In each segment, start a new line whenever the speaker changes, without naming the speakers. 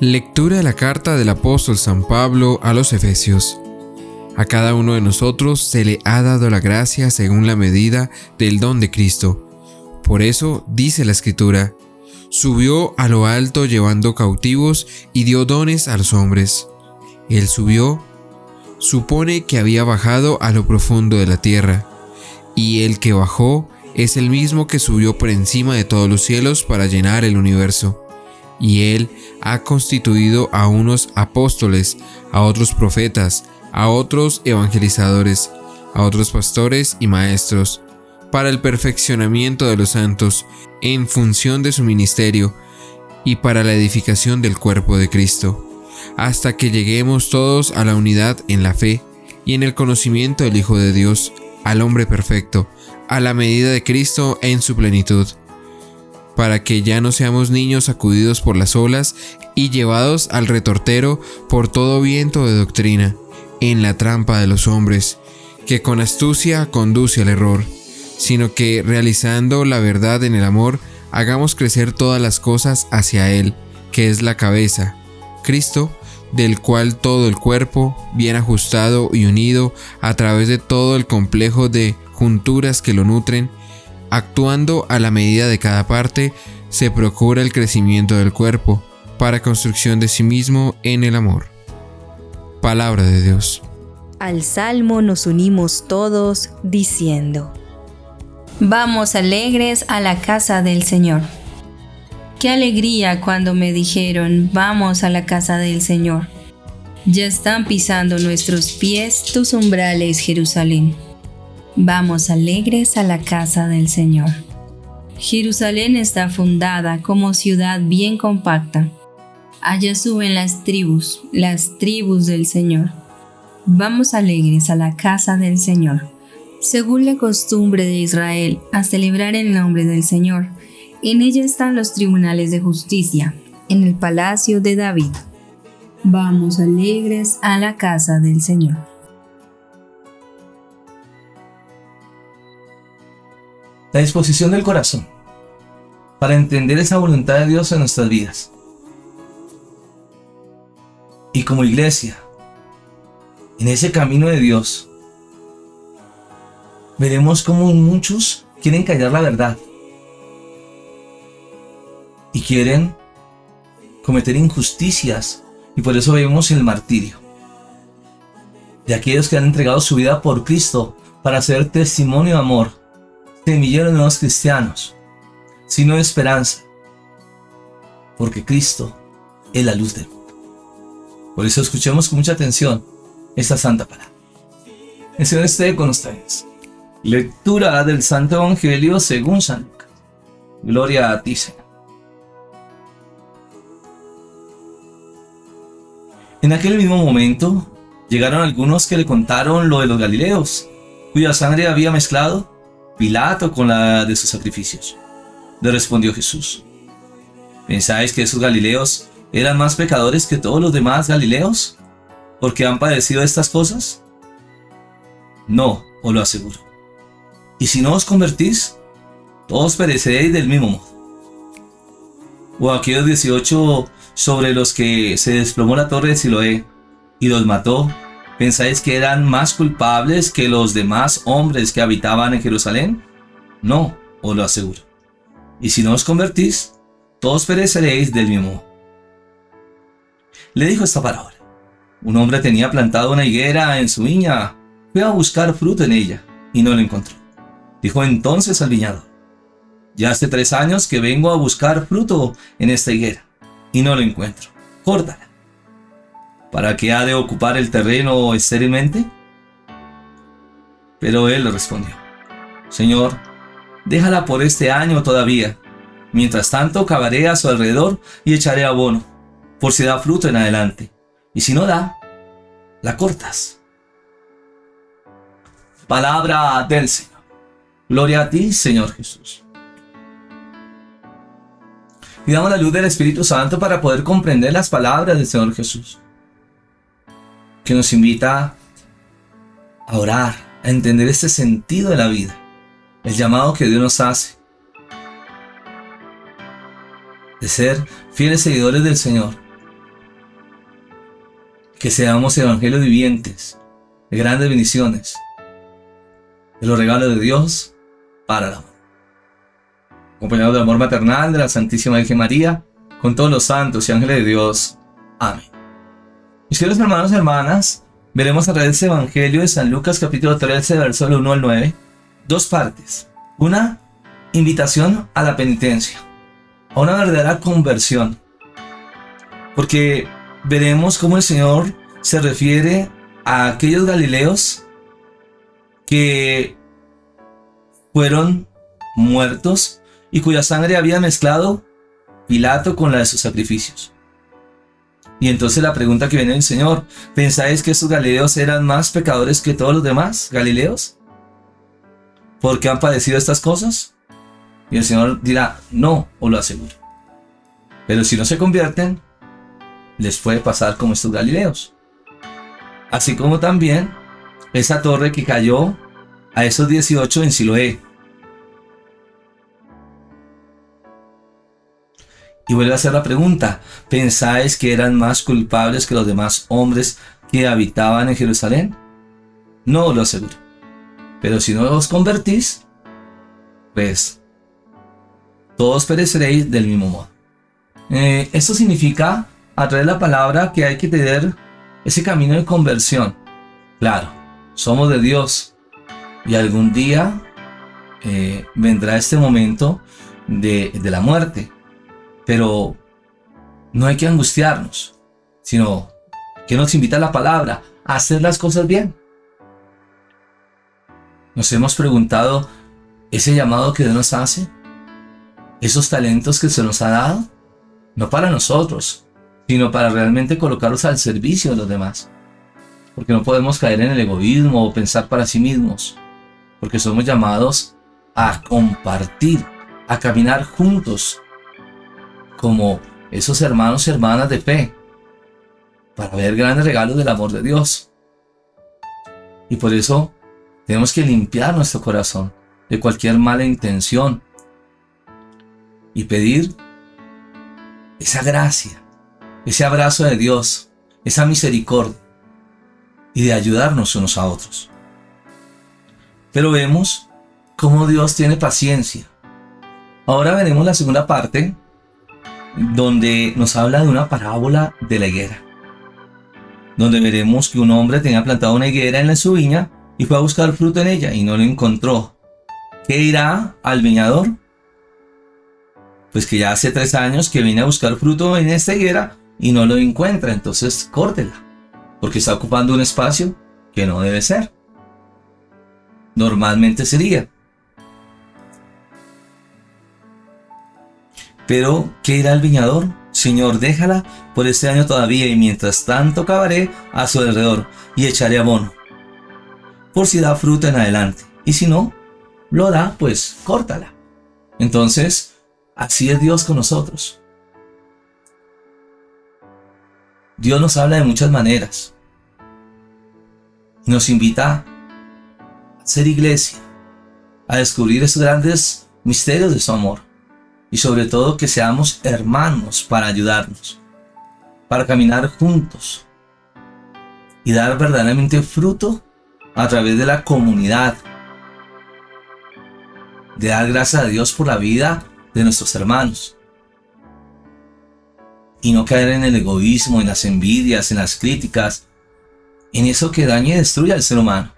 Lectura de la carta del apóstol San Pablo a los Efesios. A cada uno de nosotros se le ha dado la gracia según la medida del don de Cristo. Por eso dice la Escritura: subió a lo alto llevando cautivos y dio dones a los hombres. Él subió, supone que había bajado a lo profundo de la tierra, y el que bajó es el mismo que subió por encima de todos los cielos para llenar el universo. Y Él ha constituido a unos apóstoles, a otros profetas, a otros evangelizadores, a otros pastores y maestros, para el perfeccionamiento de los santos, en función de su ministerio, y para la edificación del cuerpo de Cristo, hasta que lleguemos todos a la unidad en la fe y en el conocimiento del Hijo de Dios, al hombre perfecto, a la medida de Cristo en su plenitud, para que ya no seamos niños sacudidos por las olas y llevados al retortero por todo viento de doctrina, en la trampa de los hombres, que con astucia conduce al error, sino que, realizando la verdad en el amor, hagamos crecer todas las cosas hacia Él, que es la cabeza, Cristo, del cual todo el cuerpo, bien ajustado y unido a través de todo el complejo de junturas que lo nutren, actuando a la medida de cada parte, se procura el crecimiento del cuerpo, para construcción de sí mismo en el amor. Palabra de Dios.
Al salmo nos unimos todos diciendo: vamos alegres a la casa del Señor. Qué alegría cuando me dijeron: vamos a la casa del Señor. Ya están pisando nuestros pies tus umbrales, Jerusalén. Vamos alegres a la casa del Señor. Jerusalén está fundada como ciudad bien compacta. Allá suben las tribus del Señor. Vamos alegres a la casa del Señor, según la costumbre de Israel, a celebrar el nombre del Señor. En ella están los tribunales de justicia, en el palacio de David. Vamos alegres a la casa del Señor.
La disposición del corazón para entender esa voluntad de Dios en nuestras vidas. Y como iglesia, en ese camino de Dios, veremos cómo muchos quieren callar la verdad y quieren cometer injusticias, y por eso vemos el martirio de aquellos que han entregado su vida por Cristo para ser testimonio de amor, semillero de nuevos cristianos, sino de esperanza, porque Cristo es la luz del mundo. Por eso escuchemos con mucha atención esta santa palabra. El Señor esté con ustedes. Lectura del Santo Evangelio según San Lucas. Gloria a ti, Señor. En aquel mismo momento llegaron algunos que le contaron lo de los galileos, cuya sangre había mezclado Pilato con la de sus sacrificios. Le respondió Jesús: ¿pensáis que esos galileos eran más pecadores que todos los demás galileos, porque han padecido estas cosas? No, os lo aseguro. Y si no os convertís, todos pereceréis del mismo modo. O aquellos 18 sobre los que se desplomó la torre de Siloé y los mató, ¿pensáis que eran más culpables que los demás hombres que habitaban en Jerusalén? No, os lo aseguro. Y si no os convertís, todos pereceréis del mismo modo. Le dijo esta parábola: un hombre tenía plantada una higuera en su viña, fue a buscar fruto en ella y no lo encontró. Dijo entonces al viñador: ya hace 3 años que vengo a buscar fruto en esta higuera y no lo encuentro. Córtala. ¿Para qué ha de ocupar el terreno estérilmente? Pero él le respondió: Señor, déjala por este año todavía. Mientras tanto cavaré a su alrededor y echaré abono, por si da fruto en adelante. Y si no da, la cortas. Palabra del Señor. Gloria a ti, Señor Jesús. Pidamos la luz del Espíritu Santo para poder comprender las palabras del Señor Jesús, que nos invita a orar, a entender este sentido de la vida, el llamado que Dios nos hace de ser fieles seguidores del Señor, que seamos evangelios vivientes, de grandes bendiciones, de los regalos de Dios para el amor. Acompañados del amor maternal de la Santísima Virgen María, con todos los santos y ángeles de Dios. Amén. Mis queridos hermanos y hermanas, veremos a través de este Evangelio de San Lucas capítulo 13, versos 1 al 9, dos partes. Una, invitación a la penitencia, a una verdadera conversión. Porque veremos cómo el Señor se refiere a aquellos galileos que fueron muertos y cuya sangre había mezclado Pilato con la de sus sacrificios. Y entonces la pregunta que viene del Señor: ¿pensáis que estos galileos eran más pecadores que todos los demás galileos? ¿Por qué han padecido estas cosas? Y el Señor dirá: no, os lo aseguro. Pero si no se convierten, les puede pasar como estos galileos. Así como también esa torre que cayó a esos 18 en Siloé. Y vuelve a hacer la pregunta: ¿pensáis que eran más culpables que los demás hombres que habitaban en Jerusalén? No os lo aseguro. Pero si no os convertís, pues todos pereceréis del mismo modo. Esto significa, a través de la palabra, que hay que tener ese camino de conversión. Claro, somos de Dios y algún día vendrá este momento de la muerte. Pero no hay que angustiarnos, sino que nos invita la palabra a hacer las cosas bien. Nos hemos preguntado: ¿ese llamado que Dios nos hace? ¿Esos talentos que se nos ha dado? No para nosotros, sino para realmente colocarlos al servicio de los demás. Porque no podemos caer en el egoísmo o pensar para sí mismos. Porque somos llamados a compartir, a caminar juntos, como esos hermanos y hermanas de fe, para ver grandes regalos del amor de Dios. Y por eso tenemos que limpiar nuestro corazón de cualquier mala intención y pedir esa gracia, ese abrazo de Dios, esa misericordia, y de ayudarnos unos a otros. Pero vemos cómo Dios tiene paciencia. Ahora veremos la segunda parte, donde nos habla de una parábola de la higuera, donde veremos que un hombre tenía plantado una higuera en su viña y fue a buscar fruto en ella y no lo encontró. ¿Qué dirá al viñador? Pues que ya hace 3 años que viene a buscar fruto en esta higuera y no lo encuentra, entonces córtela, porque está ocupando un espacio que no debe ser. Normalmente sería. Pero, ¿qué dirá el viñador? Señor, déjala por este año todavía, y mientras tanto cavaré a su alrededor y echaré abono, por si da fruto en adelante. Y si no lo da, pues córtala. Entonces, así es Dios con nosotros. Dios nos habla de muchas maneras. Nos invita a ser iglesia, a descubrir esos grandes misterios de su amor. Y sobre todo que seamos hermanos para ayudarnos, para caminar juntos y dar verdaderamente fruto a través de la comunidad, de dar gracias a Dios por la vida de nuestros hermanos y no caer en el egoísmo, en las envidias, en las críticas, en eso que daña y destruye al ser humano.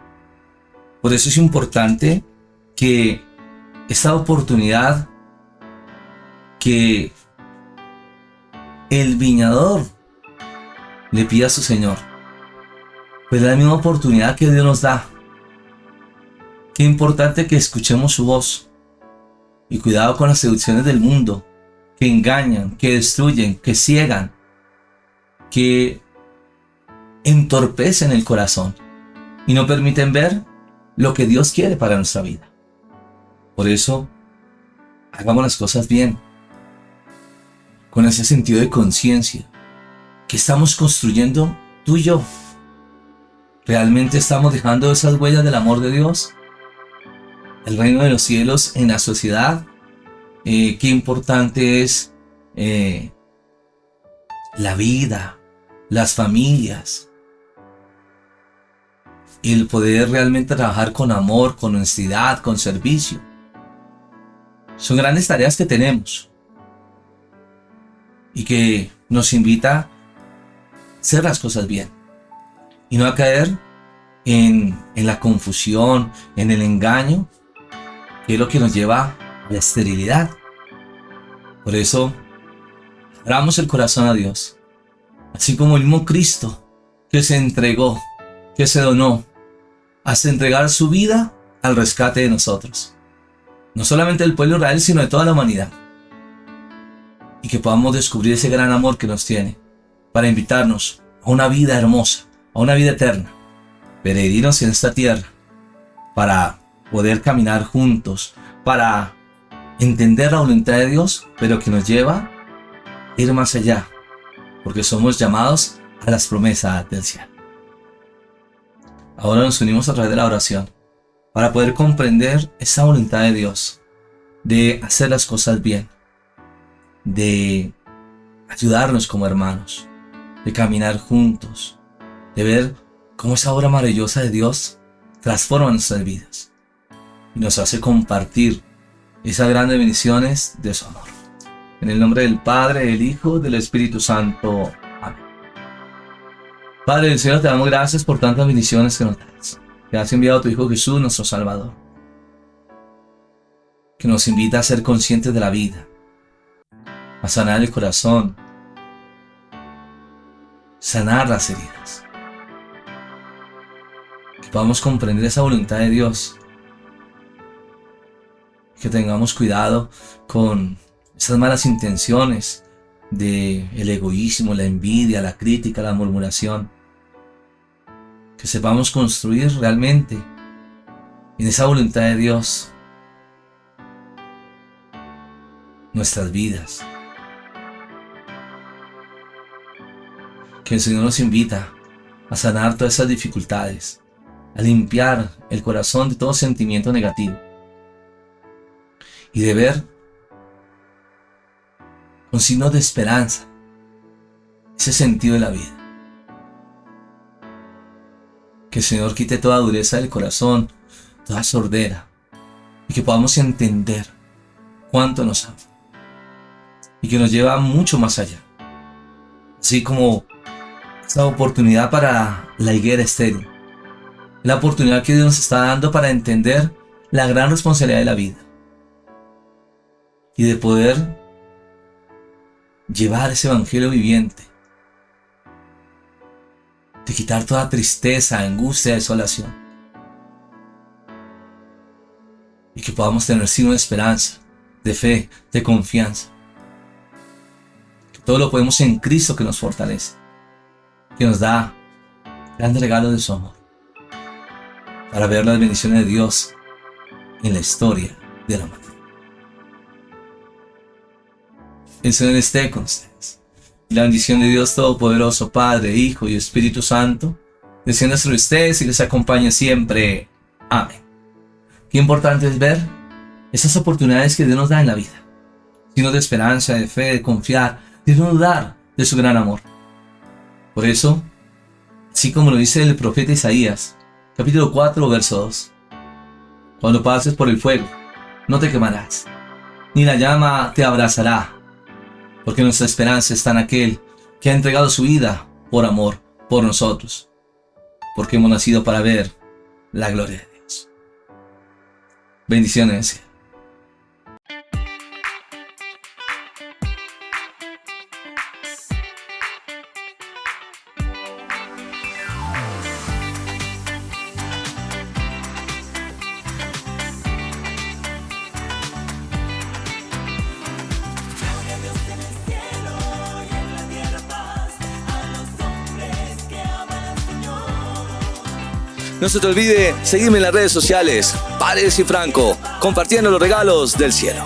Por eso es importante que esta oportunidad que el viñador le pida a su Señor, pues es la misma oportunidad que Dios nos da. Qué importante que escuchemos su voz y cuidado con las seducciones del mundo, que engañan, que destruyen, que ciegan, que entorpecen el corazón y no permiten ver lo que Dios quiere para nuestra vida. Por eso, hagamos las cosas bien, con ese sentido de conciencia que estamos construyendo tú y yo. ¿Realmente estamos dejando esas huellas del amor de Dios? El reino de los cielos en la sociedad. Qué importante es la vida, las familias, el poder realmente trabajar con amor, con honestidad, con servicio. Son grandes tareas que tenemos y que nos invita a hacer las cosas bien y no a caer en la confusión, en el engaño, que es lo que nos lleva a la esterilidad. Por eso, abramos el corazón a Dios, así como el mismo Cristo que se entregó, que se donó, hasta entregar su vida al rescate de nosotros. No solamente del pueblo de Israel, sino de toda la humanidad. Y que podamos descubrir ese gran amor que nos tiene para invitarnos a una vida hermosa, a una vida eterna, peregrinos en esta tierra, para poder caminar juntos, para entender la voluntad de Dios, pero que nos lleva a ir más allá, porque somos llamados a las promesas del cielo. Ahora nos unimos a través de la oración para poder comprender esa voluntad de Dios, de hacer las cosas bien, de ayudarnos como hermanos, de caminar juntos, de ver cómo esa obra maravillosa de Dios transforma nuestras vidas y nos hace compartir esas grandes bendiciones de su amor. En el nombre del Padre, del Hijo, del Espíritu Santo. Amén. Padre del cielo, te damos gracias por tantas bendiciones que nos das. Que has enviado a tu Hijo Jesús, nuestro Salvador, que nos invita a ser conscientes de la vida, a sanar el corazón, sanar las heridas, que podamos comprender esa voluntad de Dios, que tengamos cuidado con esas malas intenciones del egoísmo, la envidia, la crítica, la murmuración, que sepamos construir realmente en esa voluntad de Dios nuestras vidas. Que el Señor nos invita a sanar todas esas dificultades, a limpiar el corazón de todo sentimiento negativo y de ver con signos de esperanza ese sentido de la vida. Que el Señor quite toda dureza del corazón, toda sordera, y que podamos entender cuánto nos ama y que nos lleva mucho más allá. Así como esta oportunidad para la higuera estéril, la oportunidad que Dios nos está dando para entender la gran responsabilidad de la vida y de poder llevar ese evangelio viviente, de quitar toda tristeza, angustia, desolación, y que podamos tener signo de esperanza, de fe, de confianza, que todo lo podemos en Cristo que nos fortalece, que nos da grandes regalos de su amor, para ver las bendiciones de Dios en la historia de la humanidad. El Señor esté con ustedes. Y la bendición de Dios Todopoderoso, Padre, Hijo y Espíritu Santo, descienda sobre ustedes y les acompañe siempre. Amén. Qué importante es ver esas oportunidades que Dios nos da en la vida. Signos de esperanza, de fe, de confiar, de no dudar de su gran amor. Por eso, así como lo dice el profeta Isaías, capítulo 4, verso 2. Cuando pases por el fuego, no te quemarás, ni la llama te abrazará, porque nuestra esperanza está en aquel que ha entregado su vida por amor, por nosotros, porque hemos nacido para ver la gloria de Dios. Bendiciones.
No se te olvide seguirme en las redes sociales, Paredes y Franco, compartiendo los regalos del cielo.